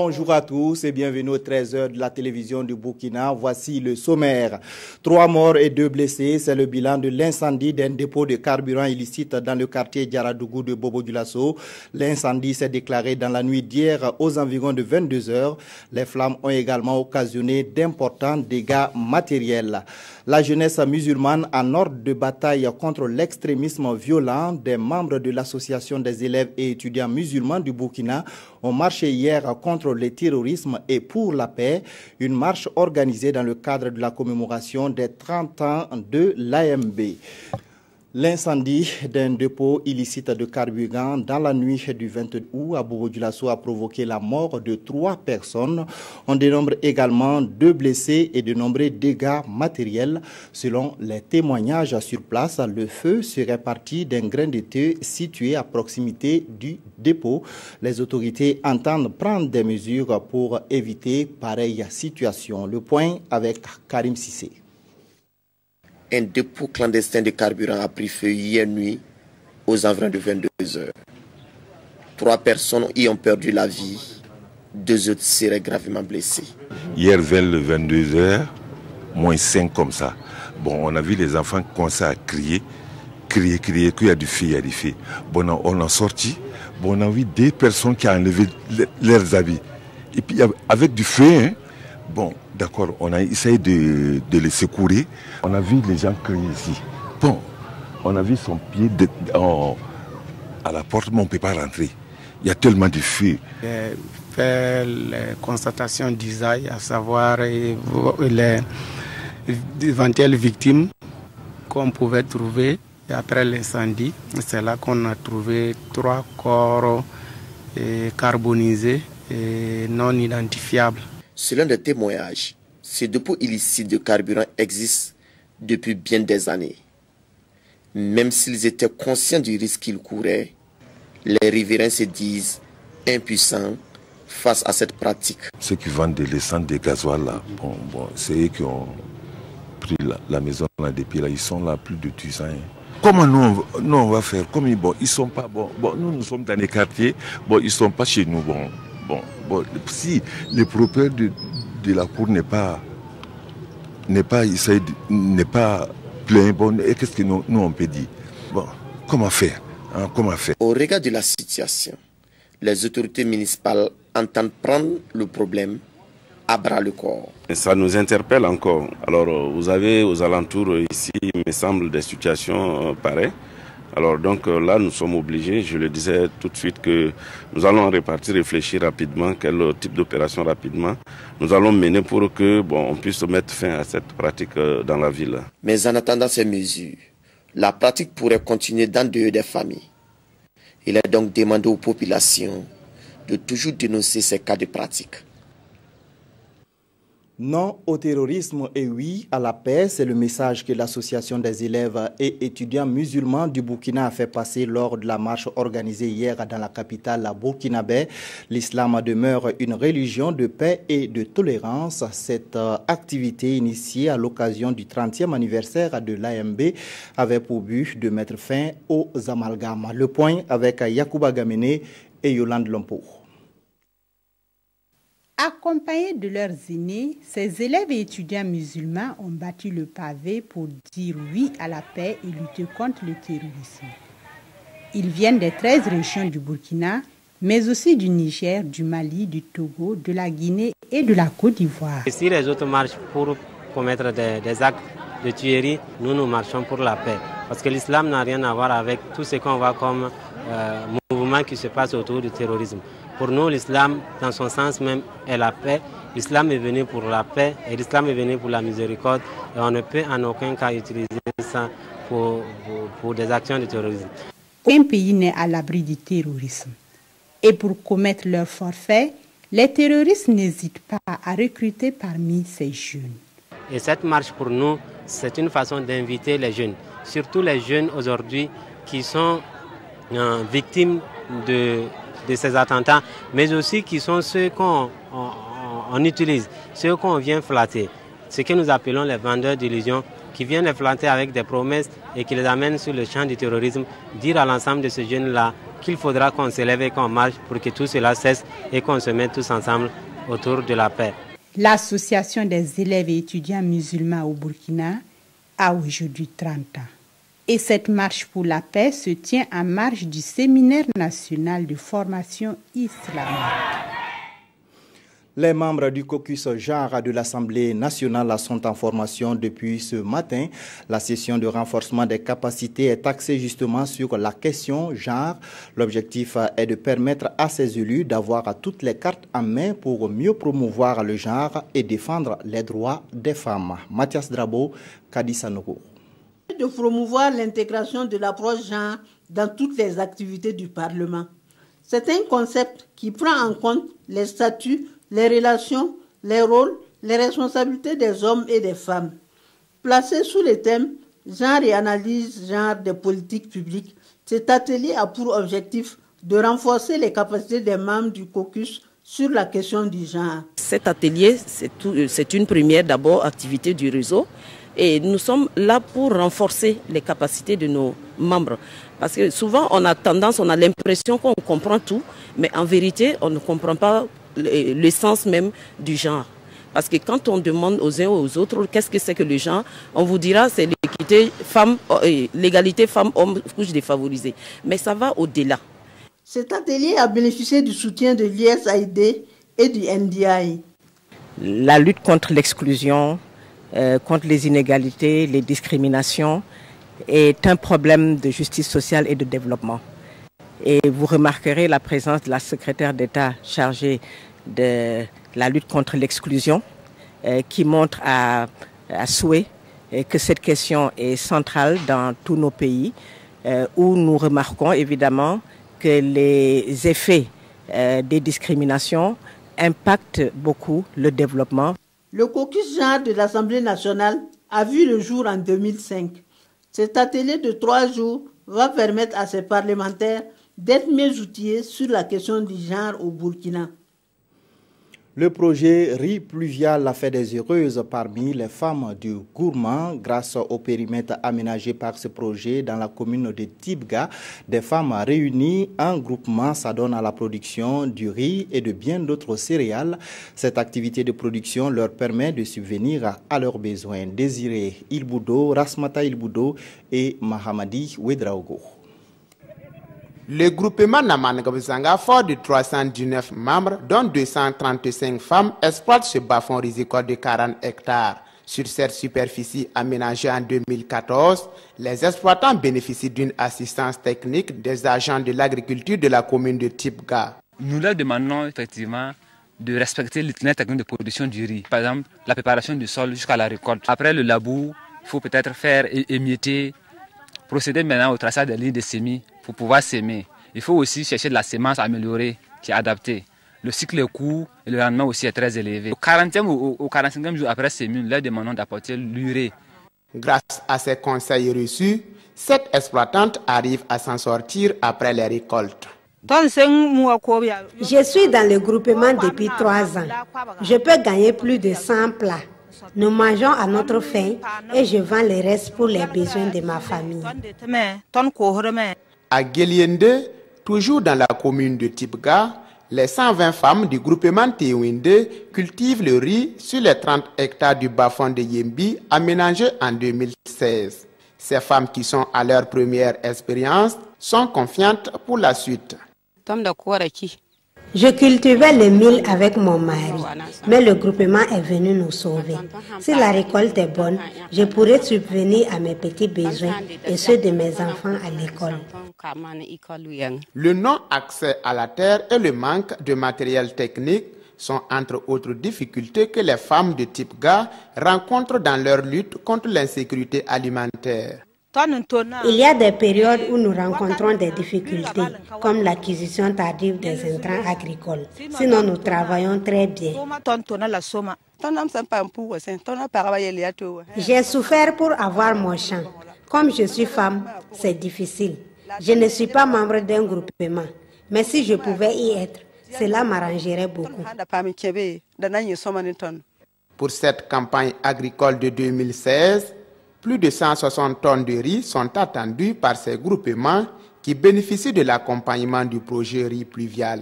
Bonjour à tous et bienvenue aux 13h de la télévision du Burkina. Voici le sommaire. 3 morts et 2 blessés, c'est le bilan de l'incendie d'un dépôt de carburant illicite dans le quartier Diaradougou de Bobo-Dioulasso. L'incendie s'est déclaré dans la nuit d'hier aux environs de 22h. Les flammes ont également occasionné d'importants dégâts matériels. La jeunesse musulmane en ordre de bataille contre l'extrémisme violent, des membres de l'association des élèves et étudiants musulmans du Burkina ont marché hier contre le terrorisme et pour la paix, une marche organisée dans le cadre de la commémoration des 30 ans de l'AMB. L'incendie d'un dépôt illicite de carburant dans la nuit du 22 août à Bobo-Dioulasso a provoqué la mort de 3 personnes. On dénombre également 2 blessés et de nombreux dégâts matériels. Selon les témoignages sur place, le feu serait parti d'un grain de thé situé à proximité du dépôt. Les autorités entendent prendre des mesures pour éviter pareille situation. Le point avec Karim Sissé. Un dépôt clandestin de carburant a pris feu hier nuit aux environs de 22h. 3 personnes y ont perdu la vie, 2 autres seraient gravement blessés. Hier vers le 22h, moins 5 comme ça. Bon, on a vu les enfants commencer à crier, qu'il y a du feu, il y a du feu. Bon, on a sorti, bon, on a vu des personnes qui ont enlevé leurs habits. Et puis avec du feu, hein. Bon, d'accord, on a essayé de les secourir. On a vu les gens crier ici. Bon, on a vu son pied à la porte, mais on ne peut pas rentrer. Il y a tellement de feu. J'ai fait les constatations d'usage, à savoir les éventuelles victimes qu'on pouvait trouver. Et après l'incendie, c'est là qu'on a trouvé 3 corps carbonisés et non identifiables. Selon des témoignages, ces dépôts illicites de carburant existent depuis bien des années. Même s'ils étaient conscients du risque qu'ils couraient, les riverains se disent impuissants face à cette pratique. Ceux qui vendent de l'essence, des gasoils là, bon, c'est eux qui ont pris la maison là depuis là, ils sont là plus de 10 ans. Comment nous on va faire? Comme ils sont pas bon, nous sommes dans les quartiers, bon, ils sont pas chez nous, bon, si le propriétaire de la cour n'est pas plein, bon, et qu'est-ce que nous on peut dire? Bon, comment faire, hein, comment faire? Au regard de la situation, les autorités municipales entendent prendre le problème à bras le corps. Ça nous interpelle encore. Alors, vous avez aux alentours ici, il me semble, des situations pareilles. Alors donc là, nous sommes obligés, je le disais tout de suite, que nous allons réfléchir rapidement, quel type d'opération rapidement nous allons mener pour que on puisse mettre fin à cette pratique dans la ville. Mais en attendant ces mesures, la pratique pourrait continuer dans dehors des familles. Il est donc demandé aux populations de toujours dénoncer ces cas de pratique. Non au terrorisme et oui à la paix, c'est le message que l'association des élèves et étudiants musulmans du Burkina a fait passer lors de la marche organisée hier dans la capitale burkinabé. L'islam demeure une religion de paix et de tolérance. Cette activité initiée à l'occasion du 30e anniversaire de l'AMB avait pour but de mettre fin aux amalgames. Le point avec Yacouba Gamene et Yolande Lompo. Accompagnés de leurs aînés, ces élèves et étudiants musulmans ont battu le pavé pour dire oui à la paix et lutter contre le terrorisme. Ils viennent des 13 régions du Burkina, mais aussi du Niger, du Mali, du Togo, de la Guinée et de la Côte d'Ivoire. Si les autres marchent pour commettre des actes de tuerie, nous marchons pour la paix. Parce que l'islam n'a rien à voir avec tout ce qu'on voit comme mouvement qui se passe autour du terrorisme. Pour nous, l'islam, dans son sens même, est la paix. L'islam est venu pour la paix et l'islam est venu pour la miséricorde. Et on ne peut en aucun cas utiliser ça pour des actions de terrorisme. Aucun pays n'est à l'abri du terrorisme. Et pour commettre leur forfait, les terroristes n'hésitent pas à recruter parmi ces jeunes. Et cette marche pour nous, c'est une façon d'inviter les jeunes, surtout les jeunes aujourd'hui qui sont victimes de ces attentats, mais aussi qui sont ceux qu'on utilise, ceux qu'on vient flatter, ce que nous appelons les vendeurs d'illusions, qui viennent les flatter avec des promesses et qui les amènent sur le champ du terrorisme, dire à l'ensemble de ces jeunes-là qu'il faudra qu'on s'élève et qu'on marche pour que tout cela cesse et qu'on se mette tous ensemble autour de la paix. L'Association des élèves et étudiants musulmans au Burkina a aujourd'hui 30 ans. Et cette marche pour la paix se tient en marge du séminaire national de formation islamique. Les membres du caucus genre de l'Assemblée nationale sont en formation depuis ce matin. La session de renforcement des capacités est axée justement sur la question genre. L'objectif est de permettre à ces élus d'avoir toutes les cartes en main pour mieux promouvoir le genre et défendre les droits des femmes. Mathias Drabo, Kadisanogo. De promouvoir l'intégration de l'approche genre dans toutes les activités du Parlement. C'est un concept qui prend en compte les statuts, les relations, les rôles, les responsabilités des hommes et des femmes. Placé sous le thème « Genre et analyse genre des politiques publiques », cet atelier a pour objectif de renforcer les capacités des membres du caucus sur la question du genre. Cet atelier, c'est une première d'abord activité du réseau et nous sommes là pour renforcer les capacités de nos membres. Parce que souvent on a l'impression qu'on comprend tout, mais en vérité on ne comprend pas le sens même du genre. Parce que quand on demande aux uns aux autres qu'est-ce que c'est que le genre, on vous dira c'est l'égalité femmes-hommes, couches défavorisées. Mais ça va au-delà. Cet atelier a bénéficié du soutien de l'USAID et du NDI. La lutte contre l'exclusion, contre les inégalités, les discriminations est un problème de justice sociale et de développement. Et vous remarquerez la présence de la secrétaire d'État chargée de la lutte contre l'exclusion qui montre à souhait que cette question est centrale dans tous nos pays où nous remarquons évidemment que les effets des discriminations impactent beaucoup le développement. Le caucus genre de l'Assemblée nationale a vu le jour en 2005. Cet atelier de 3 jours va permettre à ces parlementaires d'être mieux outillés sur la question du genre au Burkina. Le projet Riz pluvial a fait des heureuses parmi les femmes du Gourmand. Grâce au périmètre aménagé par ce projet dans la commune de Tibga, des femmes réunies en groupement s'adonnent à la production du riz et de bien d'autres céréales. Cette activité de production leur permet de subvenir à leurs besoins. Désiré Ilboudo, Rasmata Ilboudo et Mahamadi Ouedraogo. Le groupement Namangabzanga, fort de 319 membres, dont 235 femmes, exploite ce bas-fond risicole de 40 hectares. Sur cette superficie aménagée en 2014, les exploitants bénéficient d'une assistance technique des agents de l'agriculture de la commune de Tibga. Nous leur demandons effectivement de respecter l'itinéraire technique de production du riz. Par exemple, la préparation du sol jusqu'à la récolte. Après le labour, il faut peut-être faire émietter, procéder maintenant au traçage des lignes de semis pour pouvoir s'aimer. Il faut aussi chercher de la semence améliorée qui est adaptée. Le cycle est court et le rendement aussi est très élevé. Au 40e ou au 45e jour après semis, nous leur demandons d'apporter l'urée. Grâce à ces conseils reçus, cette exploitante arrive à s'en sortir après les récoltes. Je suis dans le groupement depuis 3 ans. Je peux gagner plus de 100 plats. Nous mangeons à notre faim et je vends le reste pour les besoins de ma famille. À Gueliende, toujours dans la commune de Tibga, les 120 femmes du groupement Tewinde cultivent le riz sur les 30 hectares du bas-fond de Yembi aménagé en 2016. Ces femmes qui sont à leur première expérience sont confiantes pour la suite. Je cultivais le mil avec mon mari, mais le groupement est venu nous sauver. Si la récolte est bonne, je pourrai subvenir à mes petits besoins et ceux de mes enfants à l'école. Le non-accès à la terre et le manque de matériel technique sont entre autres difficultés que les femmes de Tibga rencontrent dans leur lutte contre l'insécurité alimentaire. Il y a des périodes où nous rencontrons des difficultés, comme l'acquisition tardive des intrants agricoles. Sinon, nous travaillons très bien. J'ai souffert pour avoir mon champ. Comme je suis femme, c'est difficile. Je ne suis pas membre d'un groupement, mais si je pouvais y être, cela m'arrangerait beaucoup. Pour cette campagne agricole de 2016, plus de 160 tonnes de riz sont attendues par ces groupements qui bénéficient de l'accompagnement du projet riz pluvial.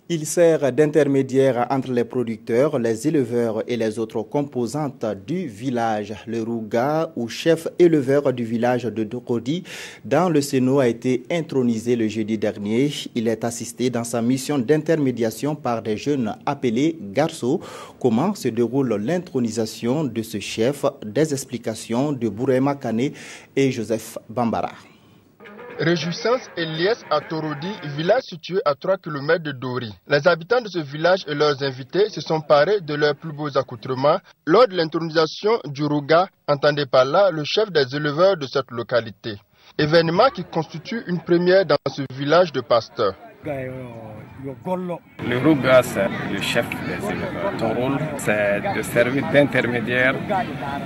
Il sert d'intermédiaire entre les producteurs, les éleveurs et les autres composantes du village. Le Rouga, ou chef éleveur du village de Dokodi, dans le Sénat, a été intronisé le jeudi dernier. Il est assisté dans sa mission d'intermédiation par des jeunes appelés garçons. Comment se déroule l'intronisation de ce chef? Des explications de Bourema Kane et Joseph Bambara. Réjouissance et liesse à Torodi, village situé à 3 km de Dori. Les habitants de ce village et leurs invités se sont parés de leurs plus beaux accoutrements lors de l'intronisation du Rouga, entendez par là le chef des éleveurs de cette localité. Événement qui constitue une première dans ce village de pasteurs. Le Rouga, c'est le chef des éleveurs. Son rôle, c'est de servir d'intermédiaire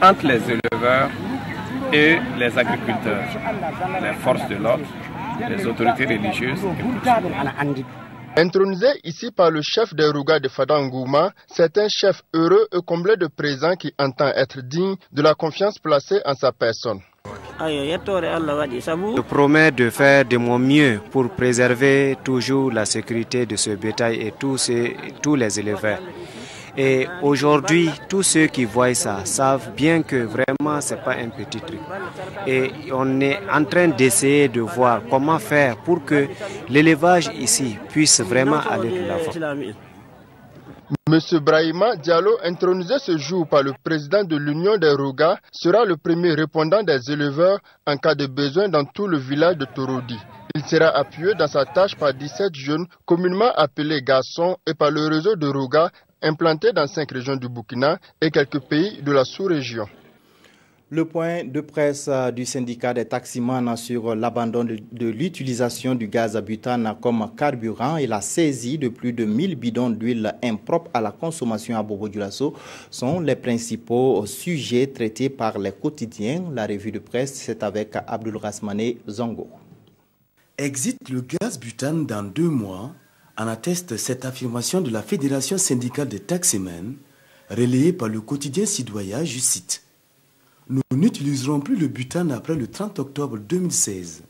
entre les éleveurs et les agriculteurs, les forces de l'ordre, les autorités religieuses. Intronisé ici par le chef des Rouga de Fadangouma, c'est un chef heureux et comblé de présents qui entend être digne de la confiance placée en sa personne. Je promets de faire de mon mieux pour préserver toujours la sécurité de ce bétail et tous les éleveurs. Et aujourd'hui, tous ceux qui voient ça savent bien que vraiment ce n'est pas un petit truc. Et on est en train d'essayer de voir comment faire pour que l'élevage ici puisse vraiment aller de l'avant. Monsieur Brahima Diallo, intronisé ce jour par le président de l'Union des Rouga, sera le premier répondant des éleveurs en cas de besoin dans tout le village de Torodi. Il sera appuyé dans sa tâche par 17 jeunes communément appelés garçons et par le réseau de Rouga implanté dans 5 régions du Burkina et quelques pays de la sous-région. Le point de presse du syndicat des taximans sur l'abandon de l'utilisation du gaz à butane comme carburant et la saisie de plus de 1000 bidons d'huile impropre à la consommation à Bobo-Dioulasso sont les principaux sujets traités par les quotidiens. La revue de presse, c'est avec Abdul Rasmane Zongo. Exit le gaz butane dans 2 mois, en atteste cette affirmation de la Fédération syndicale des taximens, relayée par le quotidien citoyen, je cite. Nous n'utiliserons plus le butane après le 30 octobre 2016.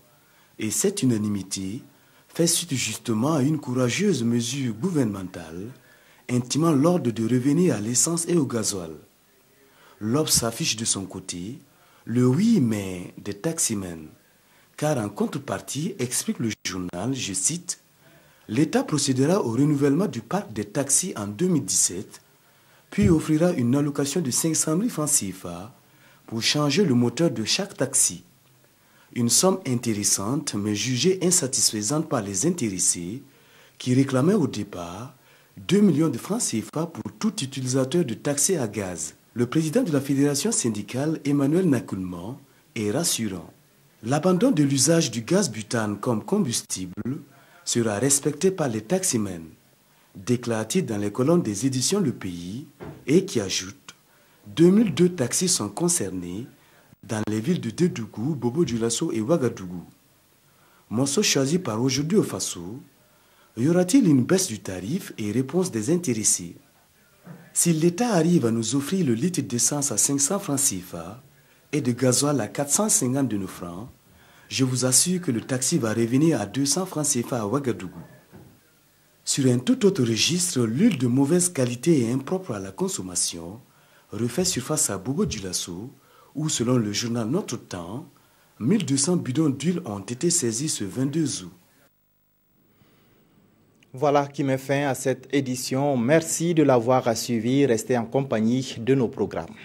Et cette unanimité fait suite justement à une courageuse mesure gouvernementale intimant l'ordre de revenir à l'essence et au gasoil. L'Obs affiche de son côté le 8 mai des taximens, car en contrepartie, explique le journal, je cite, l'État procédera au renouvellement du parc des taxis en 2017, puis offrira une allocation de 500 000 francs CFA pour changer le moteur de chaque taxi. Une somme intéressante mais jugée insatisfaisante par les intéressés qui réclamaient au départ 2 millions de francs CFA pour tout utilisateur de taxi à gaz. Le président de la fédération syndicale, Emmanuel Nakoulman, est rassurant. L'abandon de l'usage du gaz butane comme combustible sera respecté par les taximens, déclare-t-il dans les colonnes des éditions Le Pays, et qui ajoute 2002 taxis sont concernés dans les villes de Dédougou, Bobo-Dioulasso et Ouagadougou. Morceau choisi par Aujourd'hui au Faso, y aura-t-il une baisse du tarif et réponse des intéressés? Si l'État arrive à nous offrir le litre d'essence à 500 francs CFA et de gasoil à 450 de nos francs, je vous assure que le taxi va revenir à 200 francs CFA à Ouagadougou. Sur un tout autre registre, l'huile de mauvaise qualité et impropre à la consommation refait surface à Bobo-Dioulasso, où selon le journal Notre Temps, 1200 bidons d'huile ont été saisis ce 22 août. Voilà qui met fin à cette édition. Merci de l'avoir suivi. Restez en compagnie de nos programmes.